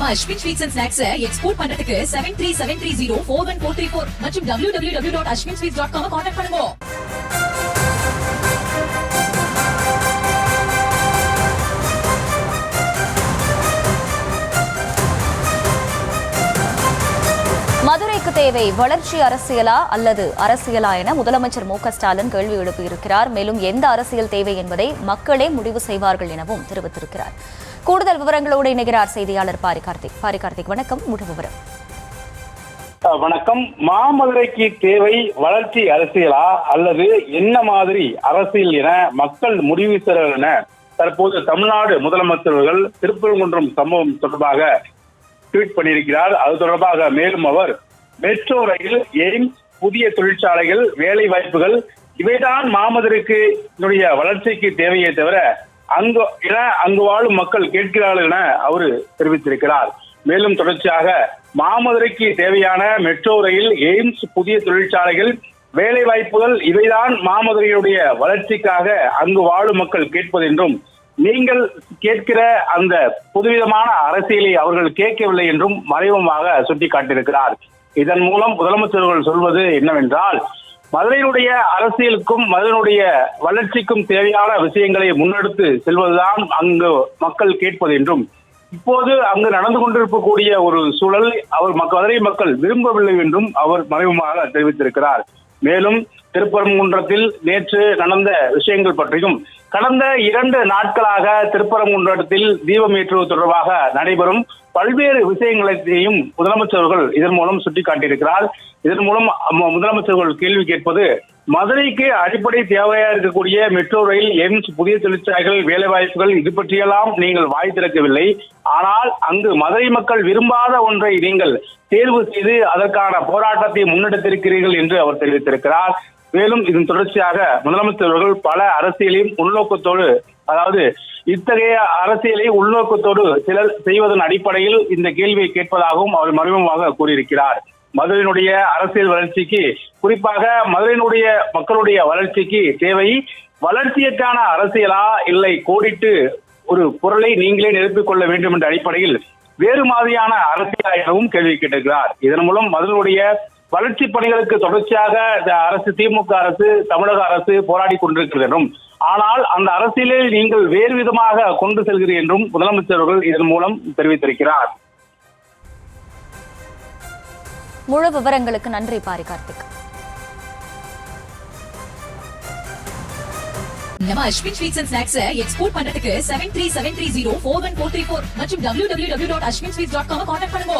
நம்ம Ashwin sweets and snacks export பண்றதுக்கு 7373041434 மற்றும் www.ashwinsweets.com கான்டாக்ட் பண்ணுங்க. மதுரைக்கு தேவை வளர்ச்சி அரசியலா அல்லது அரசியலா என முதலமைச்சர் மு க ஸ்டாலின் கேள்வி எழுப்பியிருக்கிறார். மேலும் எந்த அரசியல் தேவை என்பதை மக்களே முடிவு செய்வார்கள் எனவும் தெரிவித்திருக்கிறார். கூடுதல் விவரங்களோடு இணைகிறார் செய்தியாளர் பாரிகார்த்திக். வணக்கம். முழு விவரம். வணக்கம். மாமதுரைக்கு தேவை வளர்ச்சி அரசியலா அல்லது என்ன மாதிரி அரசியல் என மக்கள் முடிவு செய்வார்கள் என தற்போது தமிழ்நாடு முதலமைச்சர்கள் திருப்பரங்குன்றம் சம்பவம் தொடர்பாக ட்வீட் பண்ணியிருக்கிறார். அது தொடர்பாக மேலும் அவர் மெட்ரோ ரயில், எய்ம்ஸ், புதிய தொழிற்சாலைகள், வேலை வாய்ப்புகள் இவைதான் மாமதுரைக்கு வளர்ச்சிக்கு தேவையே தவிர அங்கு வாழும் மக்கள் கேட்கிறார்கள் என அவரு தெரிவித்திருக்கிறார். மேலும் தொடர்ச்சியாக மாமதுரைக்கு தேவையான மெட்ரோ ரயில், எய்ம்ஸ், புதிய தொழிற்சாலைகள், வேலை வாய்ப்புகள் இவைதான் மாமதுரையுடைய வளர்ச்சிக்காக அங்கு வாழும் மக்கள் கேட்பது என்றும், நீங்கள் கேட்கிற அந்த புதுவிதமான அரசியலை அவர்கள் கேட்கவில்லை என்றும் மறைமுகமாக சுட்டிக்காட்டியிருக்கிறார். இதன் மூலம் முதலமைச்சர்கள் சொல்வது என்னவென்றால், மதுரையினுடைய அரசியலுக்கும் மதுரையினுடைய வளர்ச்சிக்கும் தேவையான விஷயங்களை முன்னெடுத்து செல்வதுதான் அங்கு மக்கள் கேட்பது என்றும், இப்போது அங்கு நடந்து கொண்டிருக்கக்கூடிய ஒரு சூழல் மதுரை மக்கள் விரும்பவில்லை என்றும் அவர் மறைமுகமாக தெரிவித்திருக்கிறார். மேலும் திருப்பரங்குன்றத்தில் நேற்று நடந்த விஷயங்கள் பற்றியும், கடந்த 2 நாட்களாக திருப்பரங்குன்றத்தில் தீபம் ஏற்றுவது தொடர்பாக நடைபெறும் பல்வேறு விஷயங்களையும் முதலமைச்சர்கள் இதன் மூலம் சுட்டிக்காட்டியிருக்கிறார். இதன் மூலம் முதலமைச்சர்கள் கேள்வி கேட்பது, மதுரைக்கு அடிப்படை தேவையா இருக்கக்கூடிய மெட்ரோ ரயில், எய்ம்ஸ், புதிய தொழிற்சாலைகள், வேலை வாய்ப்புகள் இது பற்றியெல்லாம் நீங்கள் வாய் திறக்கவில்லை. ஆனால் அங்கு மதுரை மக்கள் விரும்பாத ஒன்றை நீங்கள் தேர்வு செய்து அதற்கான போராட்டத்தை முன்னெடுத்திருக்கிறீர்கள் என்று அவர் தெரிவித்திருக்கிறார். மேலும் இதன் தொடர்ச்சியாக முதலமைச்சர்கள் பல அரசியலையும் உள்நோக்கத்தோடு, அதாவது இத்தகைய அரசியலை உள்நோக்கத்தோடு சிலர் செய்வதன் அடிப்படையில் இந்த கேள்வியை கேட்பதாகவும் அவர் மறைமுகமாக கூறியிருக்கிறார். மதுரையினுடைய அரசியல் வளர்ச்சிக்கு, குறிப்பாக மதுரையினுடைய மக்களுடைய வளர்ச்சிக்கு தேவை வளர்ச்சியற்கான அரசியலா, இல்லை கோடிட்டு ஒரு பொருளை நீங்களே நிரப்பிக் கொள்ள வேண்டும் என்ற அடிப்படையில் வேறு மாதிரியான அரசியலா எனவும் கேள்வி கேட்டிருக்கிறார். இதன் மூலம் மதுரையினுடைய வளர்ச்சி பணிகளுக்கு தொடர்ச்சியாக அரசு, திமுக அரசு, தமிழக அரசு போராடி கொண்டிருக்கிறது என்றும், ஆனால் அந்த அரசியலில் நீங்கள் வேறு விதமாக கொண்டு செல்கிறீர்கள் என்றும் முதலமைச்சர்கள் இதன் மூலம் தெரிவித்திருக்கிறார். முழு விவரங்களுக்கு நன்றி பாரிகார்த்திக். நம்ம Ashwin sweets and snacks export பண்றதுக்கு 7373041434 மற்றும் www.ashwinsweets.com கான்டாக்ட் பண்ணுங்க.